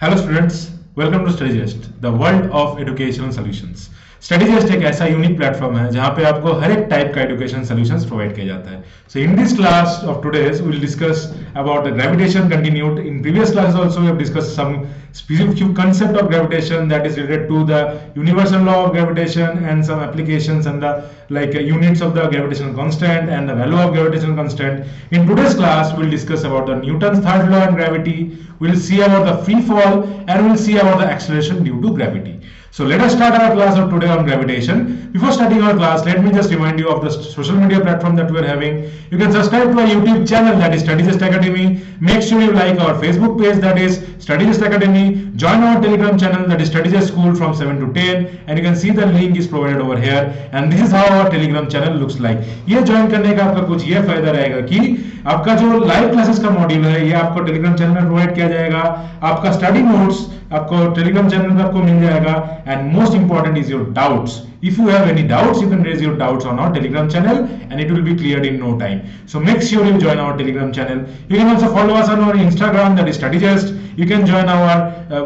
Hello students, welcome to Studyjest the world of educational solutions. Studyjest एक ऐसा unique platform है जहां पे आपको हर एक टाइप का एजुकेशन सॉल्यूशंस प्रोवाइड किया जाता है। So in this class of today's we will discuss about the gravitation continued. In previous classes also we have discussed some specific few concept of gravitation that is related to the universal law of gravitation and some applications and the units of the gravitational constant and the value of gravitational constant. In today's class we will discuss about the Newton's third law and gravity. We will see about the free fall and we will see about the acceleration due to gravity. So let us start our class of today on gravitation. Before starting our class, let me just remind you of the social media platform that we are having. You can subscribe to our YouTube channel, that is StudyGist Academy. Make sure you like our Facebook page, that is StudyGist Academy. Join our Telegram channel, that is StudyGist School from 7 to 10. And you can see the link is provided over here. And this is how our Telegram channel looks like. ये join करने का आपका कुछ ये फायदा रहेगा कि आपका जो लाइव क्लासेस का मॉड्यूल है ये आपको टेलीग्राम चैनल में प्रोवाइड किया जाएगा। आपका स्टडी नोट्स आपको टेलीग्राम चैनल में आपको मिल जाएगा। And most important is your doubts. If you have any doubts, you can raise your doubts on our Telegram channel and it will be cleared in no time. So make sure you join our Telegram channel. You can also follow us on our Instagram, that is StudyGist. You can join our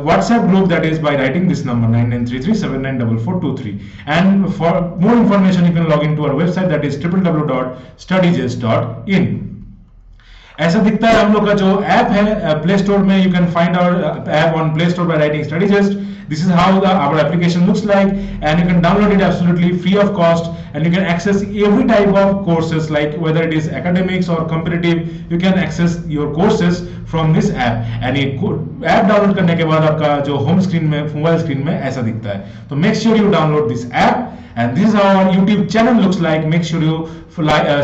WhatsApp group, that is by writing this number 9933794423. And for more information, you can log into our website, that is www.studygist.in. ऐसा दिखता है हम लोग का जो app है play store में. You can find our app on play store by writing स्टडीजस्ट. This is how our application looks like, and you can download it absolutely free of cost, and you can access every type of courses, like whether it is academics or competitive. You can access your courses from this app. And ये app download करने के बाद आपका जो home screen में mobile screen में ऐसा दिखता है. तो make sure you download this app. And this is how our YouTube channel looks like. Make sure you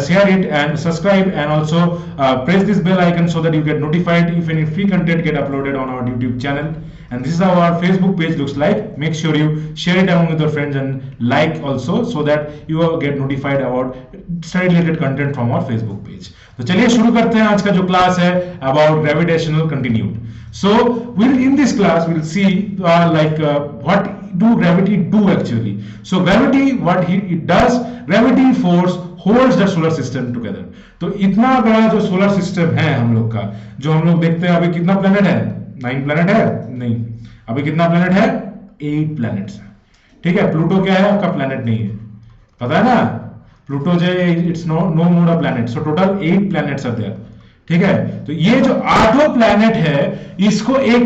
share it and subscribe, and also press this bell icon so that you get notified if any free content get uploaded on our YouTube channel. And this is how our Facebook page looks like. Make sure you share it among with your friends and like also, so that you get notified about study related content from our Facebook page. तो चलिए शुरू करते हैं आज का जो class है about gravitational continued. So in this class we'll see what do gravity do actually. So gravity, what it does, gravity force holds the solar system together. तो इतना बड़ा जो सोलर सिस्टम है हम लोग का, जो हम लोग देखते हैं अभी कितना प्लेनेट है, 9 प्लेनेट है नहीं, अभी कितना प्लेनेट है, 8 प्लेनेट्स है. ठीक है, प्लूटो क्या है आपका, प्लेनेट नहीं है, पता है ना. प्लूटो जो it's no more a planet. So total 8 planets are there. ठीक है, तो ये जो 8वां प्लेनेट है इसको एक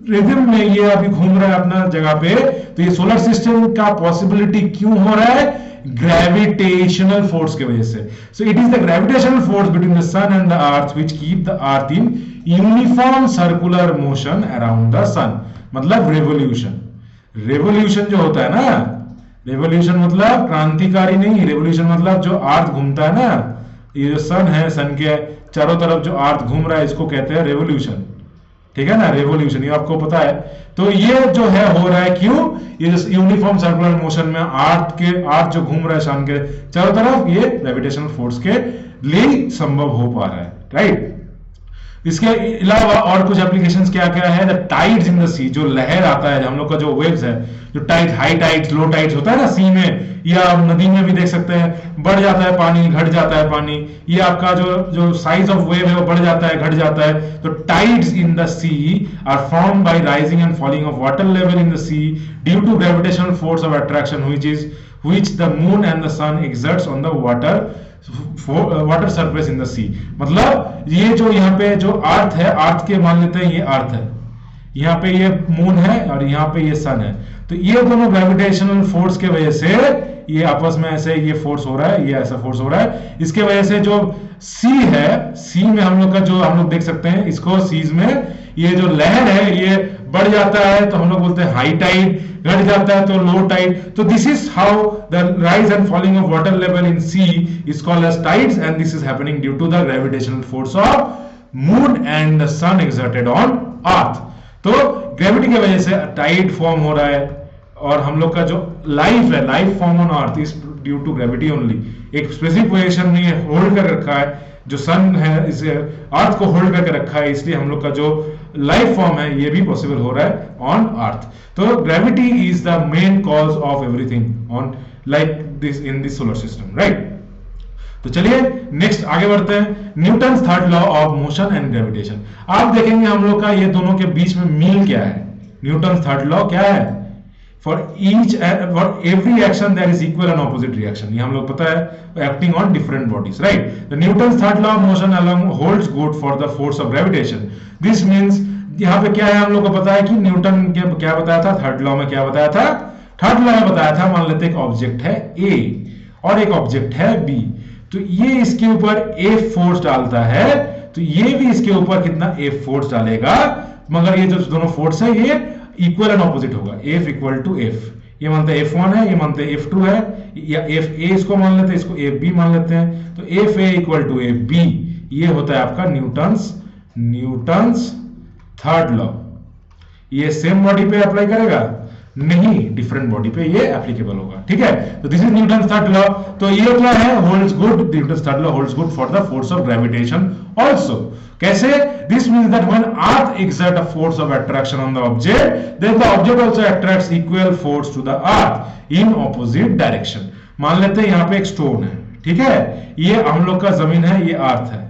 रिदम में ये अभी घूम रहा है अपना जगह पे. तो ये सोलर सिस्टम का पॉसिबिलिटी क्यों हो रहा है, ग्रेविटेशनल फोर्स की वजह से. So it is the gravitational force between the sun and the earth which keep the earth in uniform circular motion around the sun. मतलब रेवोल्यूशन. रेवोल्यूशन जो होता है ना, रेवोल्यूशन मतलब क्रांतिकारी नहीं, रेवोल्यूशन मतलब जो अर्थ घूमता है ना, ये जो सन है, सन के चारों तरफ जो अर्थ घूम रहा है इसको कहते हैं रेवोल्यूशन. ठीक है ना, रेवोल्यूशन, ये आपको पता है. तो ये जो है हो रहा है क्यों, ये जो यूनिफॉर्म सर्कुलर मोशन में अर्थ जो घूम रहा है सन के चारों तरफ, ये ग्रेविटेशनल फोर्स के लिए संभव हो पा रहा है. राइट. इसके अलावा और कुछ एप्लीकेशंस क्या क्या है, द टाइड्स इन द सी, जो लहर आता है, हम लोग का जो वेव्स है, जो tide, high tides, low tides होता है ना सी में या नदी में भी देख सकते हैं, बढ़ जाता है पानी, घट जाता है पानी. ये आपका जो साइज ऑफ वेव है वो बढ़ जाता है, घट जाता है. तो tides in the sea are formed by rising and falling of water level in the sea due to gravitational force of attraction which the moon and the sun exerts on the water surface in the sea. मतलब ये जो यहाँ पे जो अर्थ है, अर्थ के मान लेते हैं ये अर्थ है, यहाँ पे ये मून है और यहाँ पे ये सन है. तो ये दोनों ग्रेविटेशनल फोर्स के वजह से ये आपस में ऐसे ये फोर्स हो रहा है, ये ऐसा फोर्स हो रहा है. इसके वजह से जो सी है, सी में हम लोग का जो हम लोग देख सकते हैं इसको, सीज में ये जो लहर है ये बढ़ जाता है तो हम लोग बोलते हैं हाई टाइड, घट जाता है तो लो टाइड. तो this is how the rise and falling of water level in sea is called as tides, and this is happening due to the gravitational force of moon and the sun exerted on earth. तो gravity की वजह से Tide form हो रहा है, और हम लोग का जो लाइफ है, life form on earth is due to gravity only. एक स्पेसिफिक पोजीशन में होल्ड कर रखा है, जो सन है इसे अर्थ को होल्ड करके रखा है, इसलिए हम लोग का जो लाइफ फॉर्म है ये भी पॉसिबल हो रहा है ऑन अर्थ. तो gravity is the main cause of everything on like this in this solar system. Right. तो चलिए नेक्स्ट आगे बढ़ते हैं, Newton third law of motion and gravitation. आप देखेंगे हम लोग का ये दोनों के बीच में मील क्या है, न्यूटन थर्ड लॉ क्या है, for every action there is equal and opposite reaction, ये हम लोग पता है, acting on different bodies, right. The Newton third law of motion along holds good for the force of gravitation. This means यहाँ पे क्या है, हम लोग को पता है कि न्यूटन के क्या बताया था, थर्ड लॉ में क्या बताया था, थर्ड लॉ में बताया था, मान लेते हैं एक ऑब्जेक्ट है ए और एक ऑब्जेक्ट है बी, तो ये इसके ऊपर F फोर्स डालता है, तो ये भी इसके ऊपर कितना F फोर्स डालेगा, मगर ये जो दोनों फोर्स है ये इक्वल एंड ऑपोजिट होगा, F इक्वल टू F, ये मानते हैं F1 है, ये मानते हैं F2 है, या FA इसको मान लेते हैं, इसको FB मान लेते हैं, तो FA इक्वल टू FB, ये होता है आपका न्यूटन्स थर्ड लॉ। ये सेम बॉडी पे अप्लाई करेगा नहीं, डिफरेंट बॉडी पे ये एप्लीकेबल होगा, ठीक है। तो this is Newton third law. तो ये क्या है, holds good, Newton third law holds good for the force of gravitation also. कैसे, this means that when earth exert a force of attraction on the object, then the object also attracts equal force to the earth in opposite direction। मान लेते हैं यहाँ पे एक stone है, ठीक है, ये हम लोग का जमीन है, ये अर्थ है।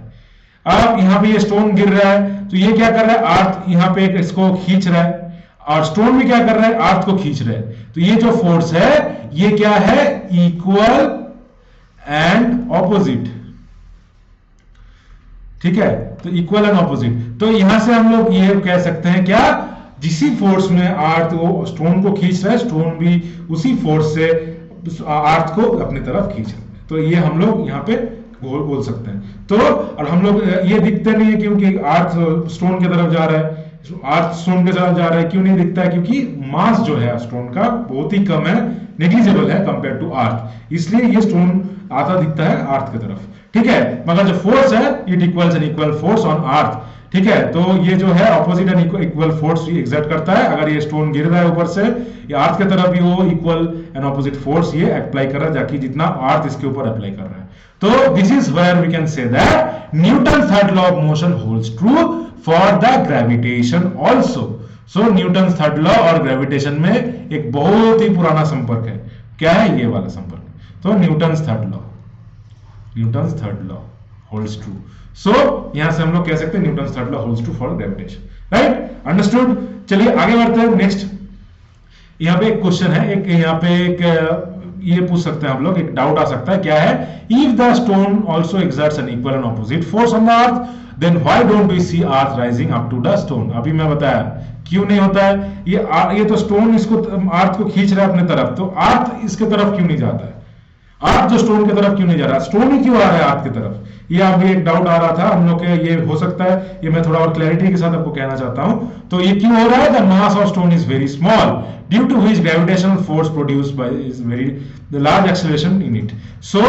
अब यहाँ पे ये स्टोन गिर रहा है, तो ये क्या कर रहा है, अर्थ यहाँ पे इसको खींच रहा है, और स्टोन भी क्या कर रहा है, अर्थ को खींच रहा है। तो ये जो फोर्स है ये क्या है, इक्वल एंड ऑपोजिट, ठीक है। तो इक्वल एंड ऑपोजिट, तो यहां से हम लोग ये कह सकते हैं क्या, जिसी फोर्स में अर्थ वो स्टोन को खींच रहा है, स्टोन भी उसी फोर्स से अर्थ को अपनी तरफ खींच रहा है। तो ये हम लोग यहाँ पे बोल सकते हैं। तो और हम लोग ये दिखते नहीं है क्योंकि अर्थ स्टोन की तरफ जा रहा है, अर्थ स्टोन के साथ जा रहा है, क्यों नहीं दिखता है, क्योंकि मास जो है स्टोन का बहुत ही कम है, नेग्लिजिबल है कंपेयर टू अर्थ, इसलिए ये स्टोन आता दिखता है अर्थ की तरफ, ठीक है। मगर जो फोर्स है it equals an equal force on earth, ठीक है। तो ये जो है opposite and equal force exert करता है, अगर ये स्टोन गिर रहा है ऊपर से, ये अर्थ की तरफ भी वो इक्वल एंड ऑपोजिट फोर्स ये अप्लाई कर रहा है, जाकि जितना अर्थ इसके ऊपर अप्लाई कर रहा है। तो this is where we can say that Newton third law of motion holds true for the gravitation also. So Newton third law और ग्रेविटेशन में एक बहुत ही पुराना संपर्क है, क्या है, ये वाला संपर्क। तो Newton third law holds true. So यहां से हम लोग कह सकते हैं Newton third law holds true for gravitation, right, understood. चलिए आगे बढ़ते हैं नेक्स्ट। यहाँ पे एक क्वेश्चन है, एक यहाँ पे एक ये पूछ सकते हैं हम लोग, एक डाउट आ सकता है, क्या है, if the stone also exerts an equal and opposite force on the earth, then why don't we see earth rising up to the stone. अभी मैं बताया क्यों नहीं होता है, ये तो स्टोन इसको अर्थ को खींच रहा है अपने तरफ, तो अर्थ इसके तरफ क्यों नहीं जाता है, अर्थ जो स्टोन की तरफ क्यों नहीं जा रहा, स्टोन ही क्यों आ रहा है अर्थ की तरफ, ये अभी एक डाउट आ रहा था हम लोग के, ये हो सकता है, ये मैं थोड़ा और क्लैरिटी के साथ आपको कहना चाहता हूं। तो ये क्यों हो रहा है, the mass of stone is very small due to which gravitational force produced by is very the large acceleration in it. So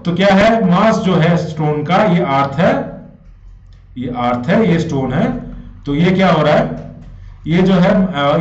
तो क्या है, मास जो है स्टोन का, ये अर्थ है, ये अर्थ है, ये स्टोन है, तो ये क्या हो रहा है, ये जो है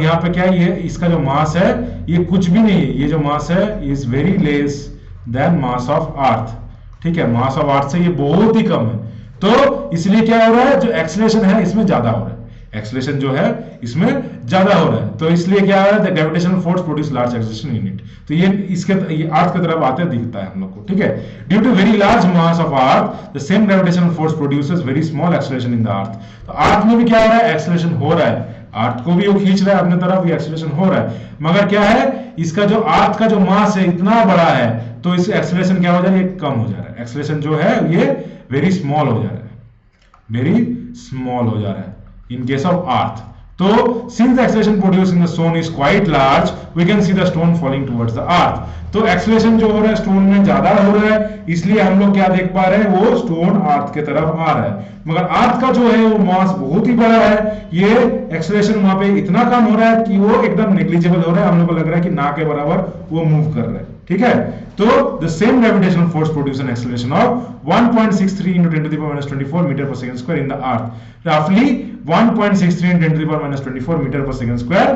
यहाँ पे क्या है, ये इसका जो मास है ये कुछ भी नहीं है, ये जो मास है is very less then mass of अर्थ, ठीक है, मास ऑफ अर्थ से ये बहुत ही कम है। तो इसलिए क्या हो रहा है, जो एक्सेलरेशन है इसमें ज्यादा हो रहा है, एक्सेलरेशन जो है इसमें ज्यादा हो रहा है, तो इसलिए क्या हो रहा है, the gravitational force produce large acceleration in it. तो ये अर्थ की तरफ आते दिखता है हम लोग को, ठीक है। Due to very large mass of earth the same gravitational force produces very small acceleration in the earth. तो अर्थ में भी क्या हो रहा है, एक्सेलरेशन हो रहा है, अर्थ को भी वो खींच रहा है अपने तरफ, ये एक्सेलरेशन हो रहा है, मगर क्या है, इसका जो अर्थ का जो मास है इतना बड़ा है, तो इस एक्सेलरेशन क्या हो जा रहा है, ये कम हो जा रहा है, एक्सेलरेशन जो है ये वेरी स्मॉल हो जा रहा है, वेरी स्मॉल हो जा रहा है in case of earth। तो since the acceleration produced in the stone is quite large, we can see the stone falling towards the earth। तो एक्सेलरेशन जो हो रहा है स्टोन में ज्यादा हो रहा है, इसलिए हम लोग क्या देख पा रहे हैं, वो स्टोन अर्थ के तरफ आ रहा है, मगर अर्थ का जो है वो मास बहुत ही बड़ा है, ये एक्सेलरेशन वहां पे इतना कम हो रहा है कि वो एकदम नेग्लिजिबल हो रहा है, हम लोग को लग रहा है कि ना के बराबर वो मूव कर रहा है, ठीक है। तो the same gravitational force produce an acceleration of 1.63 into 10 to the power -24 metre per second square in the earth. रफली 1.63 into 10 to the power -24 metre per second square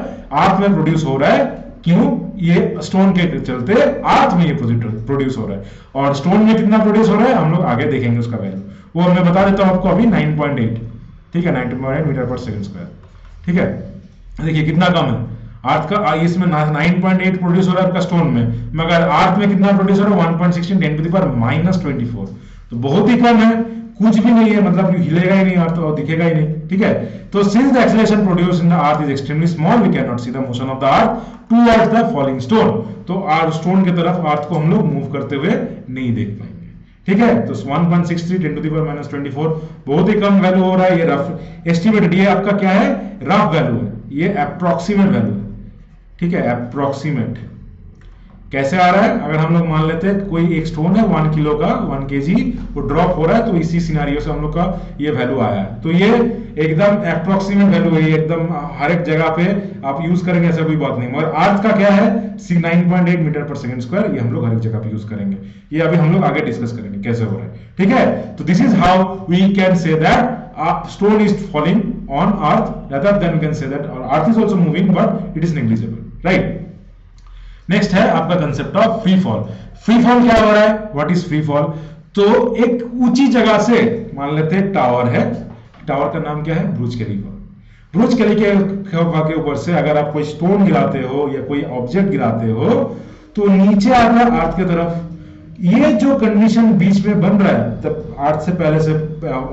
earth में प्रोड्यूस हो रहा है। क्यों, ये स्टोन के चलते अर्थ में ये प्रोड्यूस हो रहा है, और स्टोन में कितना प्रोड्यूस हो रहा है हम लोग आगे देखेंगे उसका वैल्यू, वो मैं बता देता हूं आपको अभी 9.8, ठीक है, 9.8 मीटर पर सेकंड स्क्वायर, ठीक है। देखिए कितना कम है अर्थ का, इसमें 9.8 प्रोड्यूस हो रहा है आपका स्टोन में, मगर अर्थ में कितना प्रोड्यूस हो रहा है, 1.16 10 to the power -24। तो बहुत ही कम है, कुछ भी नहीं है, मतलब हिलेगा ही नहीं अर्थ और दिखेगा ही नहीं, ठीक है। तो since the acceleration produce in the earth is extremely small, we can not see the motion of the earth towards the falling stone. तो स्टोन की तरफ अर्थ को हम लोग मूव करते हुए नहीं देख पाएंगे, ठीक है। तो 1.63 10 to the power -24 बहुत ही कम वैल्यू हो रहा है। ये रफ एस्टिमेटेड, ये आपका क्या है, रफ वैल्यू है, ये अप्रोक्सीमेट वैल्यू है, ठीक है। अप्रोक्सीमेट कैसे आ रहा है, अगर हम लोग मान लेते हैं कोई एक स्टोन है 1 किलो का, 1 kg, वो ड्रॉप हो रहा है, तो इसी सिनेरियो से हम लोग का ये वैल्यू आया है। तो ये एकदम अप्रोक्सीमेट वैल्यू है, एकदम हर एक जगह पे आप यूज करेंगे, ऐसा कोई बात नहीं। मगर अर्थ का क्या है 9.8 मीटर पर सेकंड स्क्वायर, ये हम लोग हर एक जगह पे यूज करेंगे। ये अभी हम लोग आगे डिस्कस करेंगे कैसे हो रहा है, ठीक है। तो this is how we can say that stone is falling on earth, rather than we can say that earth is also moving but it is negligible, right? Next है आपका concept of free fall. Free fall क्या हो रहा है, what is free fall? तो एक ऊंची जगह से, मान लेते हैं टावर है, टावर का नाम क्या है, बुर्ज खलीफा। बुर्ज खलीफा के ऊपर से अगर आप कोई स्टोन गिराते हो या कोई ऑब्जेक्ट गिराते हो, तो नीचे आता है अर्थ की तरफ। ये जो कंडीशन बीच में बन रहा है, तब अर्थ से पहले से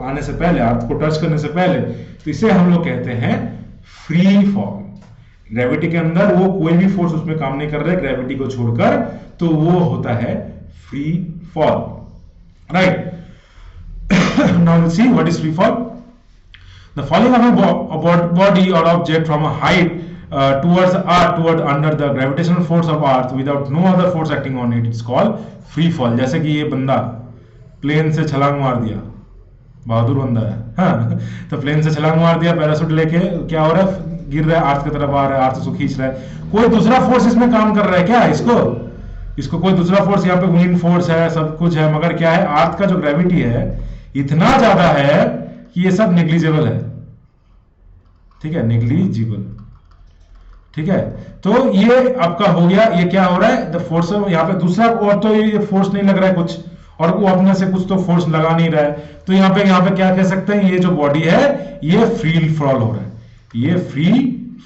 आने से पहले, अर्थ को टच करने से पहले, तो इसे हम लोग कहते हैं फ्री फॉल। ग्रेविटी के अंदर वो कोई भी फोर्स उसमें काम नहीं कर रहा है ग्रेविटी को छोड़कर, तो वो होता है free fall, right. Now will see what is free fall. The falling of a body और object from a height towards earth, toward under the gravitational force of earth without no other force acting on it, it's called free fall। जैसे कि ये बंदा plane से छलांग मार दिया, बहादुर बंदा है, हाँ। तो प्लेन से छलांग मार दिया, पैराशूट लेके क्या हो रहा है, गिर रहा है, अर्थ की तरफ आ रहा है, अर्थ उसको खींच रहा है। कोई दूसरा फोर्स इसमें काम कर रहा है क्या, इसको कोई दूसरा फोर्स, यहाँ पे विंड फोर्स है, सब कुछ है, मगर क्या है, अर्थ का जो ग्रेविटी है इतना ज्यादा है कि ये सब नेग्लिजिबल है, ठीक है, नेग्लिजिबल, ठीक है। तो ये आपका हो गया, ये क्या हो रहा है, द फोर्स, यहाँ पे दूसरा और तो ये फोर्स नहीं लग रहा है कुछ, और वो अपने से कुछ तो फोर्स लगा नहीं रहा है, तो यहाँ पे क्या कह सकते हैं, ये जो बॉडी है ये फ्री फॉल हो रहा है, ये फ्री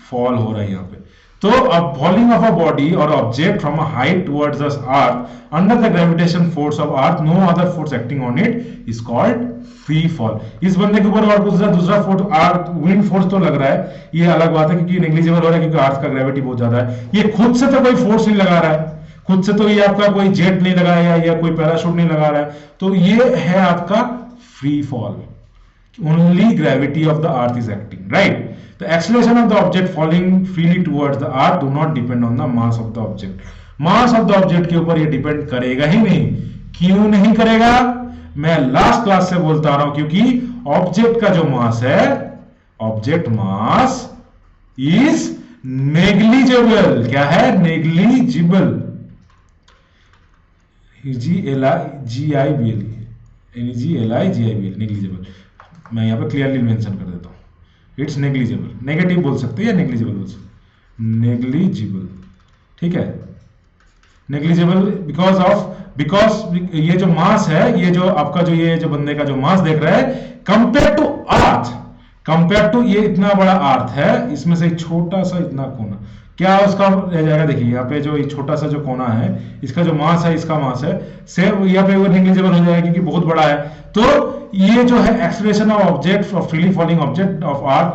फॉल हो रहा है यहाँ पे। तो अब फॉलिंग ऑफ अ बॉडी और object from a height towards the earth under the gravitation force of earth, no other force acting on it, is called free fall. इस बंदे के ऊपर और दूसरा फोर्स, अर्थ विंड फोर्स तो लग रहा है, ये अलग बात है क्योंकि नेग्लिजिबल हो रहा है, क्योंकि अर्थ का ग्रेविटी बहुत ज्यादा है। ये खुद से तो कोई फोर्स नहीं लगा रहा है, खुद से तो ये आपका कोई जेट नहीं लगाया या कोई पैराशूट नहीं लगा रहा है, तो ये है आपका free fall. Only gravity of the earth is acting, right? The acceleration of the object falling freely towards the earth do not depend on the mass of the object. Mass of the object के ऊपर ये depend करेगा ही नहीं। क्यों नहीं करेगा, मैं last class से बोलता रहा हूं, क्योंकि ऑब्जेक्ट का जो मास है, ऑब्जेक्ट मास इज नेग्लिजिबल। क्या है, नेग्लिजिबल, GLIGIBL, NEGLIGIBL, नेग्लिजिबल। मैं यहाँ पे क्लियरली मेंशन कर देता हूँ, इट्स नेग्लिजिबल। नेगेटिव बोल सकते हैं या नेग्लिजिबल बोल सकते हैं, नेग्लिजिबल, ठीक है, नेग्लिजिबल बिकॉज ये जो मास है, ये जो आपका जो ये जो बंदे का जो मास देख रहा है, compare to earth, compare to ये इतना बड़ा अर्थ है, इसमें से छोटा सा इतना कोना क्या उसका रह जाएगा, देखिए यहाँ पे जो छोटा सा जो कोना है, इसका जो मास है, इसका मास है, सेम यहाँ पे नेग्लिजिबल हो जाएगा क्योंकि बहुत बड़ा है। तो ये जो है acceleration of object, of freely falling object of earth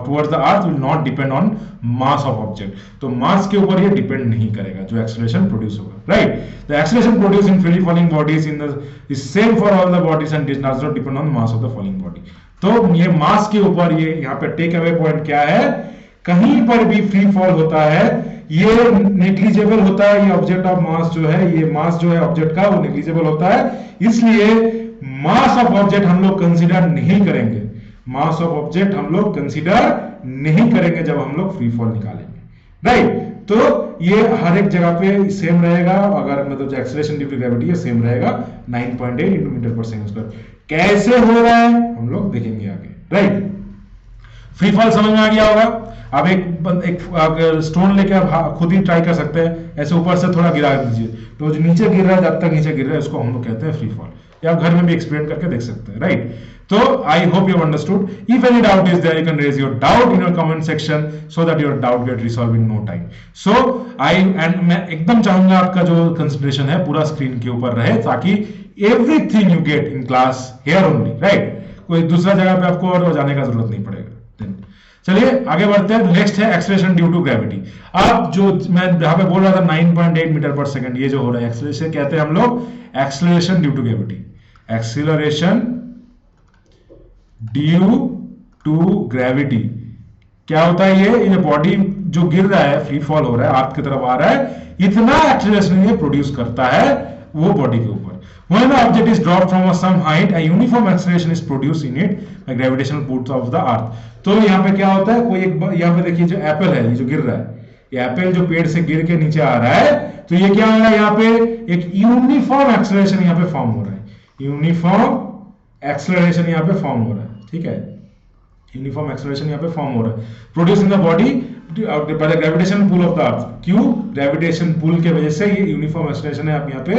towards the earth will not depend on mass of object. तो मास के ऊपर ये डिपेंड नहीं करेगा जो एक्सेलरेशन प्रोड्यूस होगा, right. The acceleration produce in freely falling bodies in the is same for all the bodies and does not depend on mass of the falling body. तो ये मास के ऊपर, ये यहाँ पे टेक अवे पॉइंट क्या है, कहीं पर भी फ्री फॉल होता है ये नेग्लिजिबल होता है। ये ऑब्जेक्ट ऑफ मास जो है, ये मास जो है ऑब्जेक्ट का, वो नेग्लिजिबल होता है, इसलिए मास ऑफ ऑब्जेक्ट हम लोग कंसीडर नहीं करेंगे, मास ऑफ ऑब्जेक्ट हम लोग कंसीडर नहीं करेंगे जब हम लोग फ्री फॉल निकालेंगे, राइट। तो ये हर एक जगह पे सेम रहेगा, अगर मतलब जो एक्सेलरेशन ड्यू टू ग्रेविटी है सेम रहेगा, 9.8 मीटर पर सेकंड स्क्वायर। कैसे हो रहा है हम लोग देखेंगे आगे, राइट। फ्री फॉल समझ में आ गया होगा। अब एक स्टोन लेके आप खुद ही ट्राई कर सकते हैं, ऐसे ऊपर से थोड़ा गिरा दीजिए, तो जो नीचे गिर रहा है, जब तक नीचे गिर रहा है, उसको हम लोग कहते हैं फ्री फॉल। या आप घर में भी एक्सपेरिमेंट करके देख सकते हैं, राइट। तो I hope you understood. If any doubt is there, you can raise your doubt in your comment section so that your doubt get resolve in no time. So मैं एकदम चाहूंगा आपका जो कंसंट्रेशन है पूरा स्क्रीन के ऊपर रहे, ताकि everything you get in class here only, right. कोई दूसरा जगह पे आपको और जाने का जरूरत नहीं पड़ेगा। चलिए आगे बढ़ते हैं। नेक्स्ट है एक्सेलरेशन ड्यू टू ग्रेविटी। अब जो मैं यहां पे बोल रहा था 9.8 मीटर पर सेकंड, ये जो हो रहा है एक्सेलरेशन कहते हैं हम लोग acceleration due to gravity. Acceleration due to gravity क्या होता है? ये बॉडी जो गिर रहा है, फ्री फॉल हो रहा है, अर्थ की तरफ आ रहा है, इतना एक्सेलरेशन ये प्रोड्यूस करता है वो बॉडी के ऊपर। When the object is dropped from some height, a uniform acceleration is produced in it by gravitational pull of the earth। तो यहाँ पे क्या होता है, कोई एक यहाँ पे देखिए जो एप्पल है, ये जो गिर रहा है, ये एप्पल जो पेड़ से गिर के नीचे आ रहा है, तो ये क्या हो रहा है, यहाँ पे एक यूनिफॉर्म एक्सेलरेशन यहाँ पे फॉर्म हो रहा है। यूनिफॉर्म एक्सेलरेशन यहाँ पे फॉर्म हो रहा है, ठीक है। यूनिफॉर्म एक्सेलरेशन यहाँ पे फॉर्म हो रहा है, produce in the body by the gravitation pull of the earth. क्यों? ग्रेविटेशन पुल के वजह से ये यूनिफॉर्म एक्सेलरेशन है, आप यहाँ पे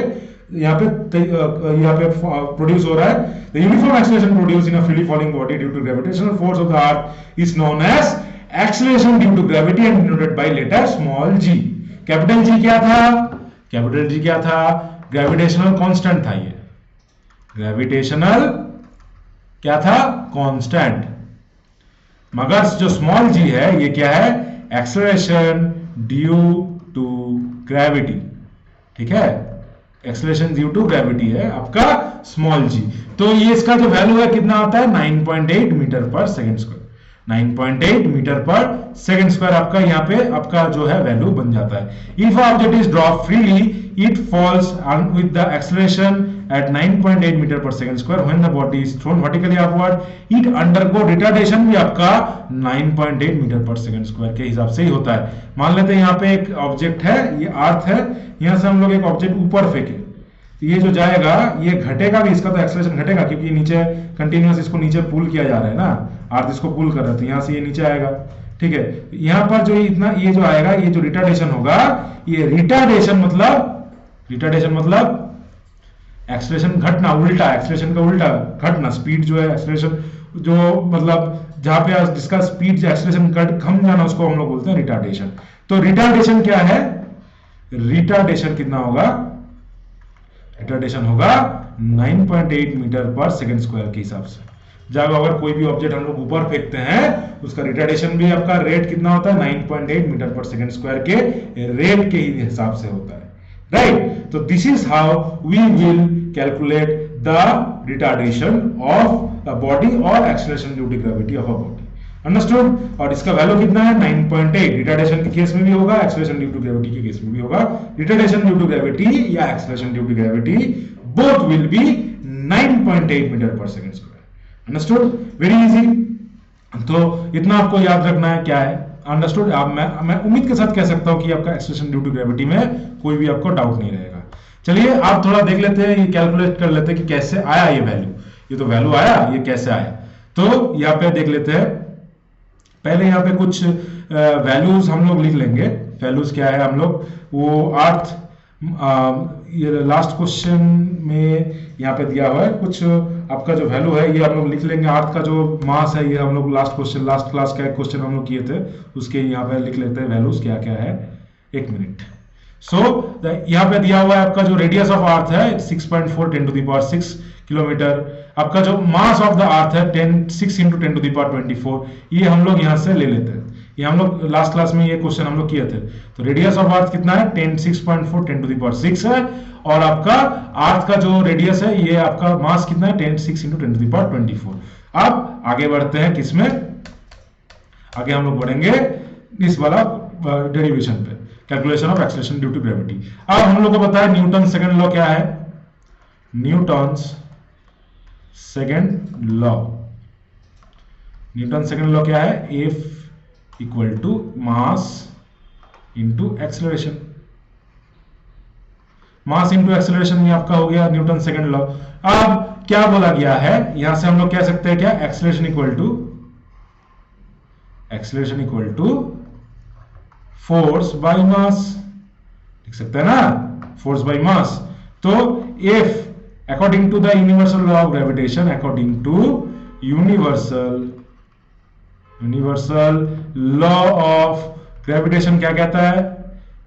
प्रोड्यूस हो रहा है। The uniform acceleration produce in a freely falling body due to gravitational force of the earth is known as acceleration due to gravity and denoted by letter small G. Capital G क्या था? Capital G क्या था? Gravitational constant था। ये gravitational क्या था? Constant. मगर जो स्मॉल जी है ये क्या है? एक्सेलरेशन ड्यू टू ग्रेविटी, ठीक है। एक्सेलरेशन ड्यू टू ग्रेविटी है आपका स्मॉल जी। तो ये इसका जो वैल्यू है कितना आता है? 9.8 metre per second square. 9.8 metre per second square आपका यहाँ पे आपका जो है वैल्यू बन जाता है। If object is drop freely it falls with the acceleration at 9.8 metre per second square. When the body is thrown vertically upward it undergo retardation भी आपका 9.8 मीटर पर सेकंड स्क्वायर के हिसाब से ही होता है। मान लेते हैं यहाँ पे एक ऑब्जेक्ट है, ये अर्थ है, यहाँ से हम लोग एक ऑब्जेक्ट ऊपर फेंके, तो ये जो जाएगा ये घटेगा भी, इसका तो एक्सेलरेशन घटेगा क्योंकि नीचे कंटिन्यूअस इसको नीचे पुल किया जा रहा है ना, अर्थ इसको पुल कर रहा है, तो यहाँ से ये नीचे आएगा, ठीक है। यहाँ पर जो इतना ये जो आएगा, ये जो रिटार्डेशन होगा, ये रिटार्डेशन मतलब एक्सेलरेशन घटना, उल्टा एक्सेलरेशन का उल्टा घटना, स्पीड जो है एक्सेलरेशन जो मतलब जहां पे जिसका स्पीड एक्सेलरेशन कम जाना उसको हम लोग बोलते हैं रिटार्डेशन। तो रिटार्डेशन क्या है? रिटार्डेशन कितना होगा? रिटार्डेशन होगा 9.8 मीटर पर सेकंड स्क्वायर के हिसाब से। जब अगर कोई भी ऑब्जेक्ट हम लोग ऊपर फेंकते हैं उसका रिटार्डेशन भी आपका रेट कितना होता है? 9.8 मीटर पर सेकंड स्क्वायर के रेट के हिसाब से होता है, right? So this is how we will calculate the retardation of a body or acceleration due to gravity of a body. Understood? और इसका वैल्यू कितना है? 9.8। रिटार्डेशन के केस में भी होगा, एक्सेलरेशन ड्यू टू ग्रेविटी के केस में भी होगा। रिटार्डेशन ड्यू टू ग्रेविटी या acceleration due to gravity both will be 9.8 metre per second square. Understood? Very easy. तो इतना आपको याद रखना है क्या है। अंडरस्टूड? अब मैं उम्मीद के साथ कह सकता हूं कि आपका एक्सेलरेशन ड्यू टू ग्रेविटी में कोई भी आपको डाउट नहीं रहेगा। चलिए आप थोड़ा देख लेते हैं, ये कैलकुलेट कर लेते हैं कि कैसे आया ये वैल्यू। ये तो वैल्यू आया, ये कैसे आया? तो यहाँ पे देख लेते हैं। पहले यहाँ पे कुछ वैल्यूज हम लोग लिख लेंगे। वैल्यूज क्या है? हम लोग वो अर्थ, ये लास्ट क्वेश्चन में यहाँ पे दिया हुआ है कुछ आपका जो वैल्यू है, ये हम लोग लिख लेंगे। अर्थ का जो मास है ये हम लोग लास्ट क्लास का एक क्वेश्चन हम लोग किए थे, उसके यहाँ पे लिख लेते हैं वैल्यूज क्या क्या है। एक मिनट। सो यहाँ पे दिया हुआ है आपका जो रेडियस ऑफ अर्थ है 6.4 10 to the power 6 किलोमीटर। आपका जो मास ऑफ द अर्थ है 6 into 10 to the power 24। ये हम लोग यहाँ से ले लेते हैं। ये हम लोग लास्ट क्लास में ये क्वेश्चन हम लोग किए थे। तो रेडियस ऑफ अर्थ कितना है? 6.4 10 to the power 6 है। और आपका अर्थ का जो रेडियस है ये आपका मास कितना है? 6 into 10 to the power 24। अब आगे बढ़ते हैं किसमें? आगे हम लोग बढ़ेंगे इस वाला डेरिवेशन पे, calculation of acceleration due to gravity. अब हम लोग को पता है न्यूटन सेकंड लॉ क्या है? न्यूटन सेकंड लॉ क्या है? F equal to mass into acceleration. Mass into acceleration ये आपका हो गया न्यूटन सेकंड लॉ। अब क्या बोला गया है यहां से? हम लोग कह सकते हैं क्या? Acceleration equal to force by mass, लिख सकते हैं ना, फोर्स बाय मास। तो F according to the universal law of gravitation, according to universal law of gravitation क्या कहता है?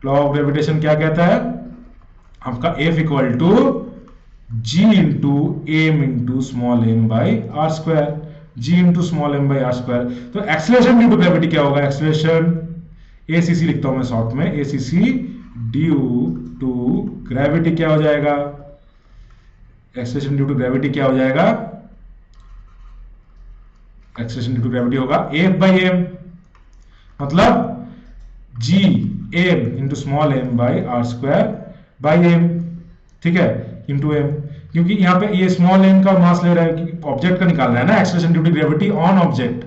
लॉ ऑफ ग्रेविटेशन क्या कहता है? आपका F equal to G into M into small M by are square, G into small M by are square. तो acceleration due to gravity क्या होगा, एक्सेलरेशन एसीसी लिखता हूं मैं शॉर्ट में, एसीसी ड्यू टू ग्रेविटी क्या हो जाएगा, एक्सेलरेशन ड्यू टू ग्रेविटी क्या हो जाएगा, एक्सेलरेशन ड्यू टू ग्रेविटी होगा एफ बाई एम, मतलब G M into small M by are square by M, ठीक है, इंटू एम, क्योंकि यहां पे ये स्मॉल एम का मास ले रहा है, ऑब्जेक्ट का निकाल रहा है ना, acceleration due to gravity on object,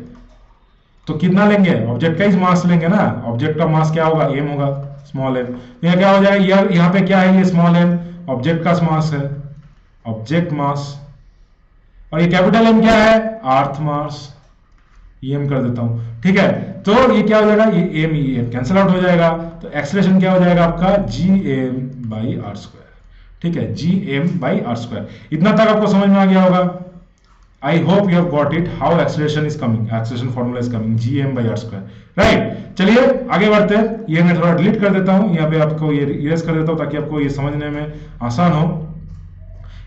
तो कितना लेंगे, ऑब्जेक्ट का ही मास लेंगे ना, ऑब्जेक्ट का मास क्या होगा, एम होगा, स्मॉल एम, यह क्या हो जाएगा, यहाँ पे क्या है, ये स्मॉल एम ऑब्जेक्ट का मास है, ऑब्जेक्ट मास, और ये कैपिटल एम क्या है, अर्थ मास, ये एम कर देता हूं, ठीक है। तो ये क्या हो जाएगा, ये एम कैंसिल आउट हो जाएगा, तो एक्सेलरेशन क्या हो जाएगा आपका, G M by are square, ठीक है, G M by are square. इतना तक आपको समझ में आ गया होगा। I hope you have got it, how acceleration is coming, acceleration formula is coming, G M by are square, right. चलिए आगे बढ़ते हैं, ये मैं थोड़ा डिलीट कर देता हूं, यहाँ पे आपको ये इरेज कर देता हूं ताकि आपको ये समझने में आसान हो।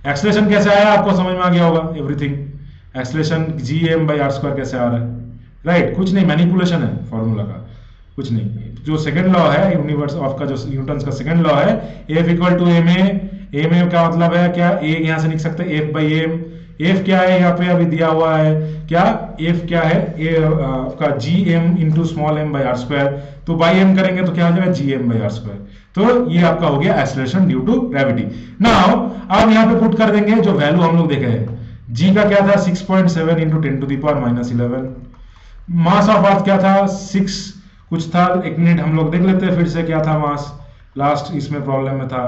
एक्सेलरेशन कैसे आया आपको समझ में आ गया होगा, everything, acceleration G M by are square कैसे आ रहा है, राइट, कुछ नहीं, मैनिपुलेशन है फॉर्मूला का, कुछ नहीं, जो सेकंड लॉ है यूनिवर्स ऑफ का, जो न्यूटन्स का सेकंड लॉ है, F equal to M A का मतलब है क्या, ए यहां से लिख सकते हैं एफ बाई एम, एफ क्या है यहाँ पे अभी दिया हुआ है, क्या एफ क्या है, ए का G M into small M by are square, तो बाई एम करेंगे तो क्या हो जाएगा, G M by are square, तो ये आपका हो गया acceleration due to gravity. Now आप यहाँ पे पुट कर देंगे जो वैल्यू हम लोग देखे हैं, जी का क्या था 6.7 into 10 to the power -11, mass of earth क्या था 6 कुछ था, एक मिनट हम लोग देख लेते हैं फिर से क्या था मास, लास्ट इसमें प्रॉब्लम में था,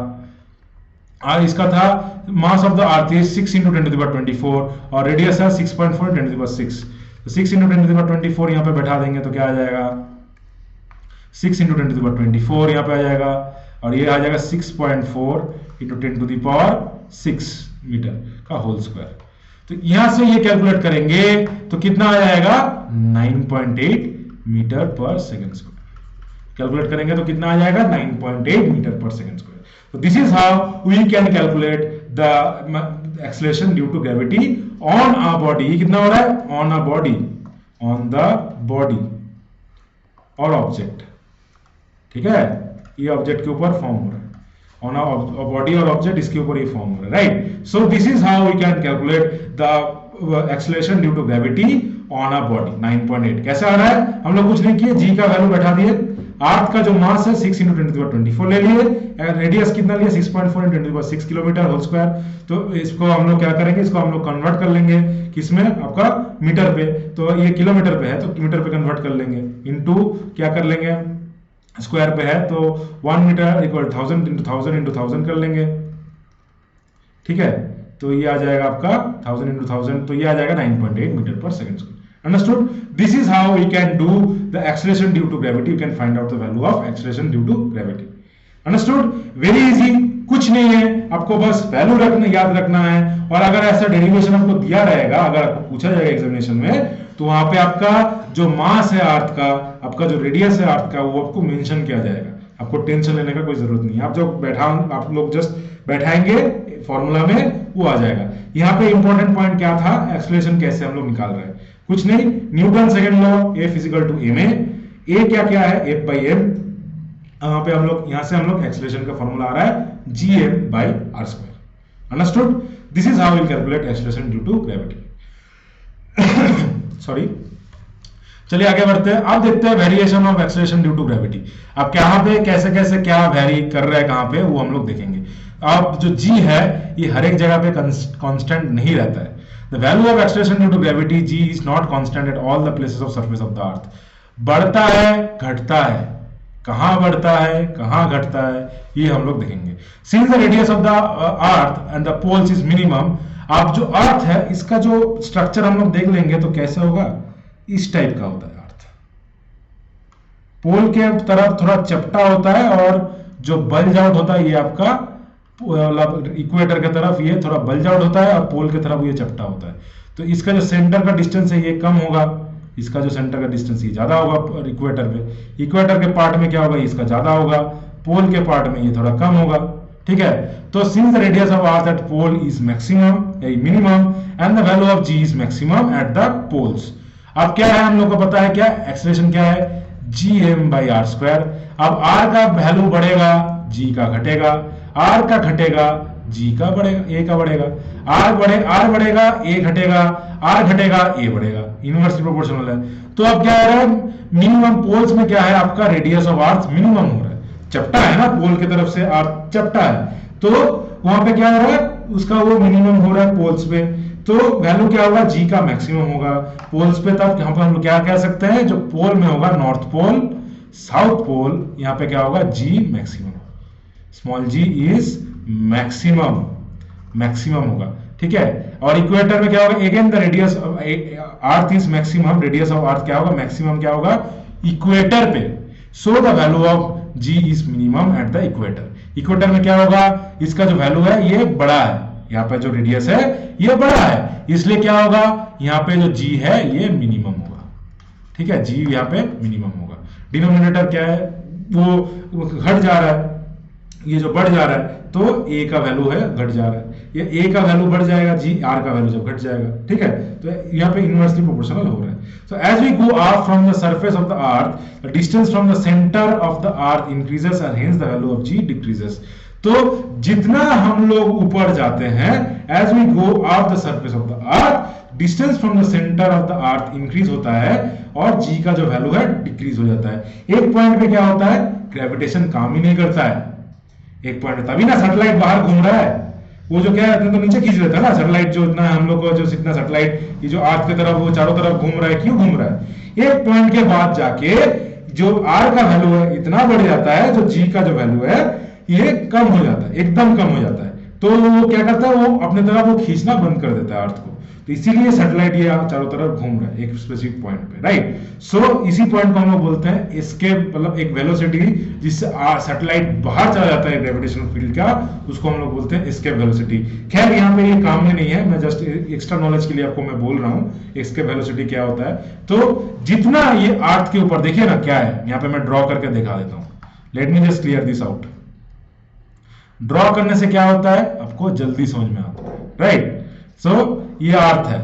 और इसका था mass of the earth is 6 into 10 to the power 24 और रेडियस है 6.4 10 टू द पावर 6, तो 6 इंटू 10 टू द पावर 24 यहाँ पे बैठा देंगे तो क्या आ जाएगा, 6 इंटू 10 टू द पावर 24 यहाँ पे आ जाएगा, और ये आ जाएगा 6.4 into 10 to the power 6 metre का होल स्क्वायर। तो यहां से ये कैलकुलेट करेंगे तो कितना आ जाएगा, 9.8 metre per second square, calculate करेंगे तो कितना आ जाएगा, 9.8 मीटर पर सेकंड स्क्वायर। तो this is how we can calculate the acceleration due to gravity on a body. ये कितना हो रहा है, on a body, on the body और ऑब्जेक्ट, ठीक है, ये ऑब्जेक्ट के ऊपर फॉर्म हो रहा है, on a body or object, इसके ऊपर ये फॉर्म हो रहा है, right. So this is how we can calculate the acceleration due to gravity on a body. 9.8 कैसे आ रहा है, हम लोग कुछ नहीं किए, जी का वैल्यू बैठा दिए, अर्थ का जो मास है 6 इंटू 10 टू द पावर 24 ले लिए, रेडियस कितना लिया 6.4 into 10 to the power 6 kilometre whole square, तो इसको हम लोग क्या करेंगे, इसको हम लोग कन्वर्ट कर लेंगे किसमें, आपका मीटर पे, तो ये किलोमीटर पे है तो मीटर पे कन्वर्ट कर लेंगे, इनटू क्या कर लेंगे, स्क्वायर पे है तो 1 मीटर इक्वल 1000 इंटू 1000 इंटू 1000 कर लेंगे, ठीक है, तो ये आ जाएगा आपका 1000 इंटू 1000, तो ये आ जाएगा 9.8 metre per second square. Understood, this is how we can do the acceleration due to gravity, you can find out the value of acceleration due to gravity. Understood, very easy, कुछ नहीं है, आपको बस value रखना, याद रखना है, और अगर ऐसा डेरिवेशन आपको दिया रहेगा, अगर आपको पूछा जाएगा एग्जामिनेशन में, तो वहां पे आपका जो मास है अर्थ का, आपका जो रेडियस है अर्थ का, वो आपको मेंशन किया जाएगा, आपको टेंशन लेने का कोई जरूरत नहीं है, आप जो आप लोग जस्ट बैठाएंगे फॉर्मूला में वो आ जाएगा। यहाँ पे इंपॉर्टेंट पॉइंट क्या था, एक्सेलरेशन कैसे हम लोग निकाल रहे हैं, कुछ नहीं, Newton second law, F is equal to M A क्या क्या है, एफ बाई एम, यहाँ पे हम लोग, यहाँ से हम लोग एक्सेलरेशन का फॉर्मूला आ रहा है G M by are square. Understood, this is how we calculate acceleration due to gravity. Sorry, चलिए आगे बढ़ते हैं, अब देखते हैं variation of acceleration due to gravity. अब कहां पे कैसे कैसे क्या वेरी कर रहा है, कहां पे वो हम लोग देखेंगे। अब जो जी है ये हर एक जगह पे कांस्टेंट नहीं रहता है। The value of acceleration due to gravity G is not constant at all the places of surface of the earth. बढ़ता है, घटता है, कहां बढ़ता है, कहां घटता है, ये हम लोग देखेंगे। Since the radius of the earth and the poles is minimum, आप जो अर्थ है इसका जो स्ट्रक्चर हम लोग देख लेंगे तो कैसे होगा, इस टाइप का होता है अर्थ, पोल के तरफ थोड़ा चपटा होता है, और जो बल्ज आउट होता है ये आपका इक्वेटर की तरफ ये थोड़ा बल्ज आउट होता है, और पोल की तरफ ये चपटा होता है। तो इसका जो सेंटर का डिस्टेंस है ये कम होगा, इसका जो सेंटर का डिस्टेंस ये ज्यादा होगा इक्वेटर पे, इक्वेटर के पार्ट में क्या होगा, इसका ज्यादा होगा, पोल के पार्ट में ये थोड़ा कम होगा, ठीक है, तो since the radius of earth at pole is maximum minimum and the value of ji is maximum at the poles. अब क्या है, हम लोग को पता है क्या एक्सेलरेशन क्या है, gm/r²। अब r का वैल्यू बढ़ेगा, g का घटेगा, r का घटेगा, g का बढ़ेगा, a का बढ़ेगा, r बढ़ेगा, a घटेगा, r घटेगा, a बढ़ेगा, इनवर्सली प्रोपोर्शनल है। तो अब क्या है, मिनिमम पोल्स में क्या है, आपका रेडियस ऑफ अर्थ मिनिमम हो रहा है, चपटा है ना, पोल की तरफ से अर्थ चपटा है, तो वहां पे क्या हो रहा है, उसका वो मिनिमम हो रहा है पोल्स पे, तो वैल्यू क्या होगा, जी का मैक्सिमम होगा पोल्स पे। तब यहाँ पर हम लोग क्या कह सकते हैं, जो पोल में होगा नॉर्थ पोल, साउथ पोल, यहाँ पे क्या होगा, g maximum, small g is maximum, maximum होगा, ठीक है। और इक्वेटर में क्या होगा, again the radius earth is maximum, radius of earth क्या होगा, मैक्सिमम क्या होगा इक्वेटर पे, so the value of ji is minimum at the equator. Equator में क्या होगा, इसका जो वैल्यू है ये बड़ा है, यहाँ पे जो रेडियस है ये बड़ा है, इसलिए क्या होगा, यहाँ पे जो जी है ये मिनिमम होगा, ठीक है, जी यहाँ पे मिनिमम होगा। डिनोमिनेटर क्या है, वो घट जा रहा है, ये जो बढ़ जा रहा है, तो a का वैल्यू है घट जा रहा है, ये a का वैल्यू बढ़ जाएगा, जी r का वैल्यू जब घट जाएगा, ठीक है, तो यहाँ पे इनवर्सली प्रोपोर्शनल हो रहा है। So as we go up from the surface of the earth, the distance from the center of the earth increases and hence the value of g decreases. तो जितना हम लोग ऊपर जाते हैं, as we go up the surface of the earth, distance from the center of the earth increase होता है और g का जो वैल्यू है डिक्रीज हो जाता है। एक पॉइंट पे क्या होता है, ग्रेविटेशन काम ही नहीं करता है, एक पॉइंट, तभी ना सैटेलाइट बाहर घूम रहा है, वो जो क्या है, तो नीचे खींच लेता है ना सैटेलाइट, जो इतना हम लोग को जो इतना सैटेलाइट ये जो अर्थ की तरफ वो चारों तरफ घूम रहा है, क्यों घूम रहा है, एक पॉइंट के बाद जाके जो r का वैल्यू है इतना बढ़ जाता है, जो g का जो वैल्यू है ये कम हो जाता है, एकदम कम हो जाता है, तो वो क्या करता है, वो अपने तरफ वो खींचना बंद कर देता है अर्थ को, तो इसीलिए सैटेलाइट ये चारों तरफ घूम रहा है एक स्पेसिफिक पॉइंट पे, राइट। सो इसी पॉइंट को हम लोग बोलते हैं एस्केप, मतलब एक वेलोसिटी जिससे सैटेलाइट बाहर चला जाता है ग्रेविटेशनल फील्ड का, उसको हम लोग बोलते हैं एस्केप वेलोसिटी। खैर यहाँ पे ये काम में नहीं है, मैं जस्ट एक्स्ट्रा नॉलेज के लिए आपको मैं बोल रहा हूँ एस्केप वेलोसिटी क्या होता है। तो जितना ये अर्थ के ऊपर देखिए ना क्या है, यहाँ पे मैं ड्रॉ करके दिखा देता हूँ, let me just clear this out. Draw करने से क्या होता है, आपको जल्दी समझ में आता है, राइट। सो ये अर्थ है,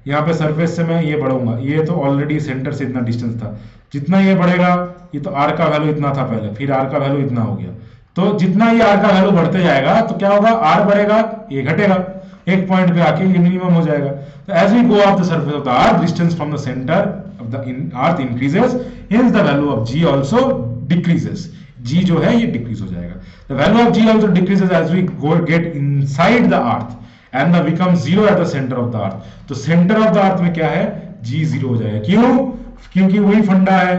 यहाँ पे सरफेस से मैं ये बढ़ूंगा, ये तो ऑलरेडी सेंटर से इतना डिस्टेंस था, जितना ये बढ़ेगा, ये तो r का वैल्यू इतना था पहले, फिर r का वैल्यू इतना हो गया, तो जितना ये r का वैल्यू बढ़ते जाएगा तो क्या होगा, r बढ़ेगा, ये घटेगा, एक पॉइंट पे आके ये मिनिमम हो जाएगा। तो as we go off the surface of the earth, distance from the centre of the earth increases, hence the value of g also decreases, g जो है ये डिक्रीज हो जाएगा। The value of g also decreases as we get inside the earth and the become zero at the centre of the earth. तो centre of the earth में क्या है, g zero हो जाएगा, क्यों, क्योंकि वही फंडा है,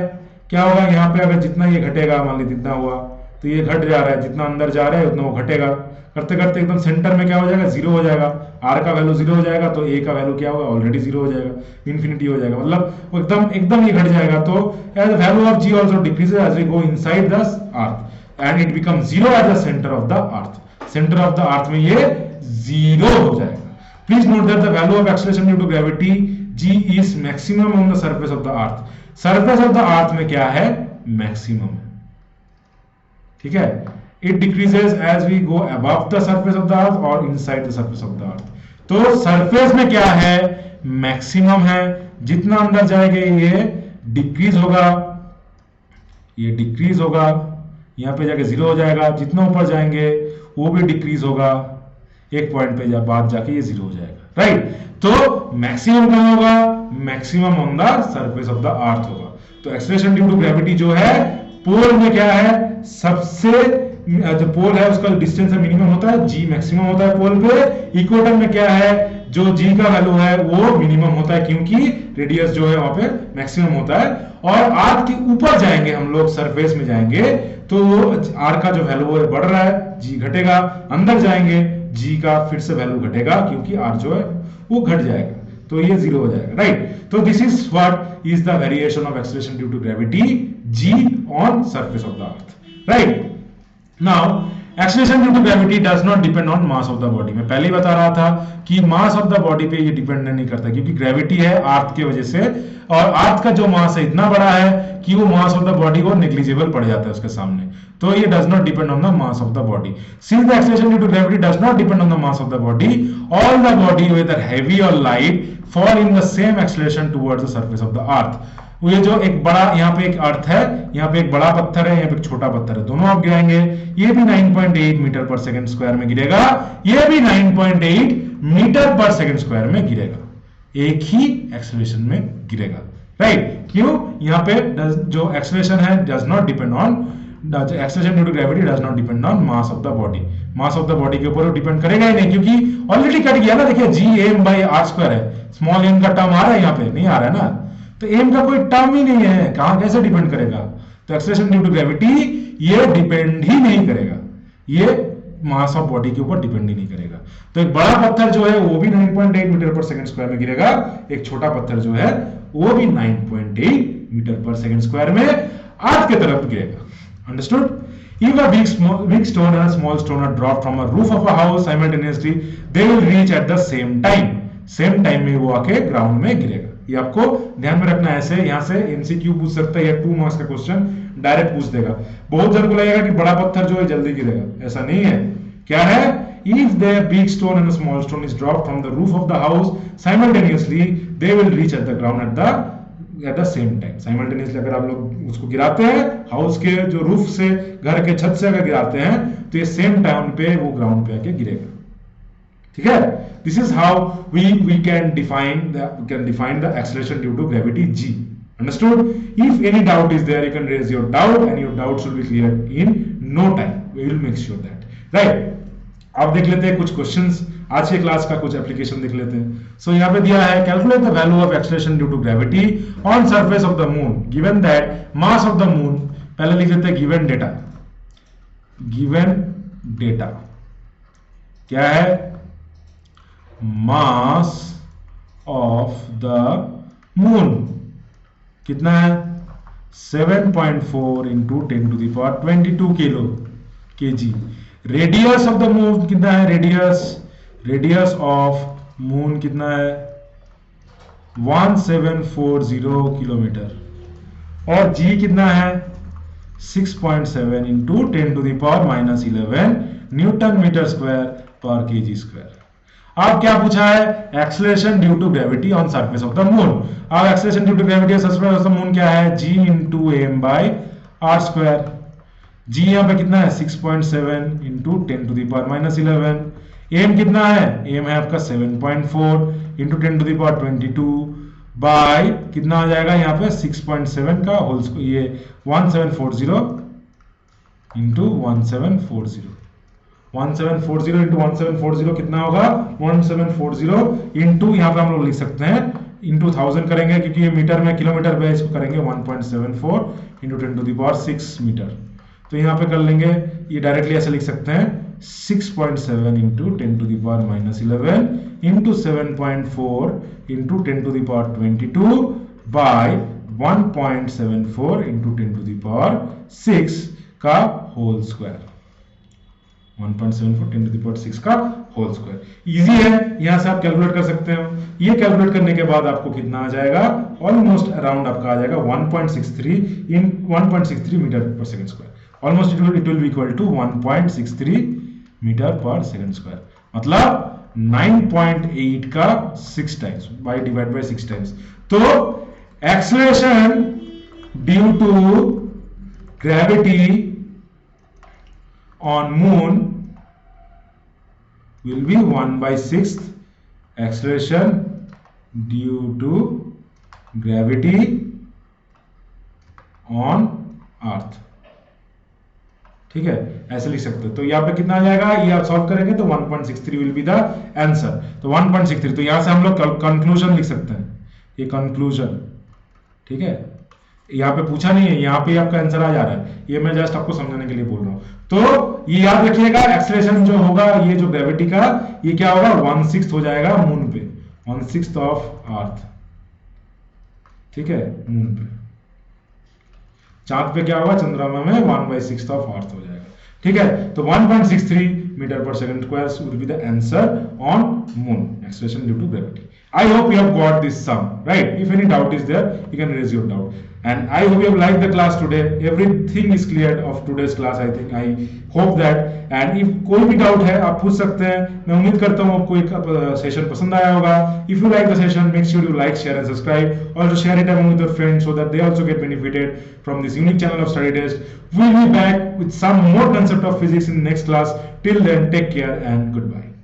क्या होगा यहाँ पे अगर जितना ये घटेगा, मान लीजिए जितना हुआ, तो ये घट जा रहा है, जितना अंदर जा रहा है उतना वो घटेगा, करते करते एकदम सेंटर में क्या हो जाएगा, जीरो हो जाएगा, r का वैल्यू जीरो हो जाएगा, तो a का वैल्यू क्या होगा, ऑलरेडी जीरो हो जाएगा, इन्फिनिटी हो जाएगा, मतलब वो एकदम ये घट जाएगा। तो as the value of g also decreases as we go inside the earth and it become zero at the centre of the earth, centre of the earth में ये जीरो हो जाएगा। Please note that the value of acceleration due to gravity g is maximum on the surface of the earth. Surface of the earth में क्या है, maximum है, ठीक है। It decreases as we go above the surface of the earth or inside the surface of the earth. तो surface में क्या है, मैक्सिमम है, जितना अंदर जाएंगे ये डिक्रीज होगा, ये डिक्रीज होगा, यहाँ पे जाके जीरो हो जाएगा, जितना ऊपर जाएंगे वो भी डिक्रीज होगा, एक पॉइंट पे बाद जाके ये जीरो हो जाएगा, राइट। तो मैक्सिमम कहां होगा, maximum on the surface of the अर्थ होगा। तो एक्सेलरेशन ड्यू टू ग्रेविटी जो है, पोल में क्या है, सबसे जो पोल है उसका डिस्टेंस मिनिमम होता है, g मैक्सिमम होता है पोल पे। इक्वेटर में क्या है, जो g का वैल्यू है वो मिनिमम होता है, क्योंकि रेडियस जो है वहां पे मैक्सिमम होता है। और अर्थ के ऊपर जाएंगे हम लोग, सरफेस में जाएंगे, तो r का जो वैल्यू है बढ़ रहा है, g घटेगा, अंदर जाएंगे g का फिर से वैल्यू घटेगा, क्योंकि r जो है वो घट जाएगा, तो ये जीरो हो जाएगा, राइट। तो this is what is the variation of acceleration due to gravity g on surface of the earth, right. Now acceleration due to gravity does not depend on mass of the body. मैं पहले ही बता रहा था कि मास of the body पे ये depend नहीं करता, क्योंकि ग्रेविटी है अर्थ की वजह से, और अर्थ का जो मास है इतना बड़ा है कि वो मास ऑफ द बॉडी को नेग्लिजिबल पड़ जाता है उसके सामने, तो ये does not depend on the mass of the body. Since the acceleration due to gravity does not depend on the mass of the body, all the body whether heavy or light fall in the same acceleration towards the surface of the earth. ये जो एक बड़ा यहाँ पे एक अर्थ है, यहाँ पे एक बड़ा पत्थर है, यहाँ पे एक छोटा पत्थर है, दोनों आप गिराएंगे, ये भी 9.8 मीटर पर सेकंड स्क्वायर में गिरेगा, ये भी 9.8 मीटर पर सेकंड स्क्वायर में गिरेगा, एक ही एक्सेलरेशन में गिरेगा, राइट? क्यों? यहाँ पे जो एक्सेलरेशन है does not depend on acceleration due to gravity does not depend on mass of the body. Mass of the body के ऊपर डिपेंड करेगा ही नहीं, क्योंकि ऑलरेडी कट गया ना। देखिए g/r² है, स्मॉल m का टर्म आ रहा है, यहाँ पे नहीं आ रहा है ना, तो m का कोई टर्म ही नहीं है, कहां कैसे डिपेंड करेगा? तो एक्सेलरेशन ड्यू टू ग्रेविटी ये डिपेंड ही नहीं करेगा, ये मास ऑफ बॉडी के ऊपर डिपेंड ही नहीं करेगा। तो एक बड़ा पत्थर जो है वो भी 9.8 मीटर पर सेकंड स्क्वायर में गिरेगा, एक छोटा पत्थर जो है वो भी 9.8 मीटर पर सेकंड स्क्वायर में अर्थ की तरफ गिरेगा। Understood? If a big stone and a small stone are dropped from a roof of a house simultaneously, they will reach at the same time. Same time में वो आके ground में गिरेगा। ये आपको ध्यान में रखना है। ऐसे यहाँ से एमसीक्यू पूछ सकता है या 2 मार्क्स का क्वेश्चन डायरेक्ट पूछ देगा। बहुत जन को लगेगा कि बड़ा पत्थर जो है जल्दी गिरेगा, ऐसा नहीं है। क्या है? If the big stone and a small stone is dropped from the roof of the house simultaneously, they will reach at the ground at the same time. Simultaneously अगर आप लोग उसको गिराते हैं, हाउस के जो रूफ से, घर के छत से अगर गिराते हैं, तो ये सेम टाइम पे वो ग्राउंड पे आके गिरेगा। ठीक है? This is how we can define the acceleration due to gravity g. Understood? If any doubt is there, you can raise your doubt, and your doubt should be cleared in no time. We will make sure that. Right? अब देख लेते हैं कुछ questions, आज के class का कुछ application देख लेते हैं। सो यहाँ पे दिया है, calculate the value of acceleration due to gravity on surface of the moon given that mass of the moon, पहले लिख देते हैं गिवन डेटा। गिवन डेटा क्या है? मास ऑफ द मून कितना है? 7.4 into 10 to the power 22 kilo KG. Radius of the moon कितना है? रेडियस ऑफ मून कितना है? 1740 किलोमीटर। और जी कितना है? 6.7 into 10 to the power -11 newton metre square per k g square. अब क्या पूछा है? Acceleration due to gravity on surface of the moon. अब acceleration due to gravity on surface of the moon क्या है? g into m by are square. G यहाँ पे कितना है? 6.7 into 10 to the power -11। M कितना है? एम है आपका 7.4 into 10 to the power 22 bye कितना आ जाएगा यहाँ पे? 6.7 का होल स्क्वायर, ये 1740 इंटू 1740 इंटू 1740 कितना होगा? 1740 इंटू यहाँ पे हम लोग लिख सकते हैं इंटू 1000 करेंगे, क्योंकि ये मीटर में किलोमीटर पे इसको करेंगे 1.74 into 10 to the power 6 metre. तो यहाँ पे कर लेंगे, ये डायरेक्टली ऐसे लिख सकते हैं 6.7 into 10 to the power -11 into 7.4 into 10 to the power 22 by 1.74 into 10 to the power 6 का whole square. 1.74 10 to the power 6 का होल स्क्वायर। इजी है, यहां से आप कैलकुलेट कर सकते हो। ये कैलकुलेट करने के बाद आपको कितना आ जाएगा? ऑलमोस्ट अराउंड आपका आ जाएगा 1.63 metre per second square. Almost it will be equal to 1.63 metre per second square, मतलब 9.8 का 6 times by divide by 6 times. तो acceleration due to gravity on moon will be 1/6 acceleration due to gravity on earth। ठीक है, ऐसे लिख सकते हो। तो यहाँ पे कितना आ जाएगा? ये आप सॉल्व करेंगे तो 1.63 विल बी द आंसर। तो 1.63, तो यहां से हम लोग कंक्लूजन लिख सकते हैं, ये कंक्लूजन। ठीक है, यहाँ पे पूछा नहीं है, यहाँ पे आपका आंसर आ जा रहा है, ये मैं जस्ट आपको समझाने के लिए बोल रहा हूँ। तो ये याद रखिएगा, एक्सेलरेशन जो होगा ये जो ग्रेविटी का, ये क्या होगा? 1/6 हो जाएगा मून पे, 1/6 ऑफ अर्थ। ठीक है, मून पे। चांद पे क्या होगा? चंद्रमा में 1/6 ऑफ अर्थ हो जाएगा। ठीक है, तो 1.63 meter per second square will be the answer on moon acceleration due to gravity. I hope you have got this sum, right? If any doubt is there, you can raise your doubt. And I hope you have liked the class today. Everything is cleared of today's class. I think, I hope that. And if कोई भी doubt है आप पूछ सकते हैं. मैं उम्मीद करता हूँ आपको एक सेशन पसंद आया होगा. If you like the session, make sure you like, share and subscribe. Also share it among with your friends so that they also get benefited from this unique channel of Study Test. We'll be back with some more concept of physics in the next class. Till then, take care and goodbye.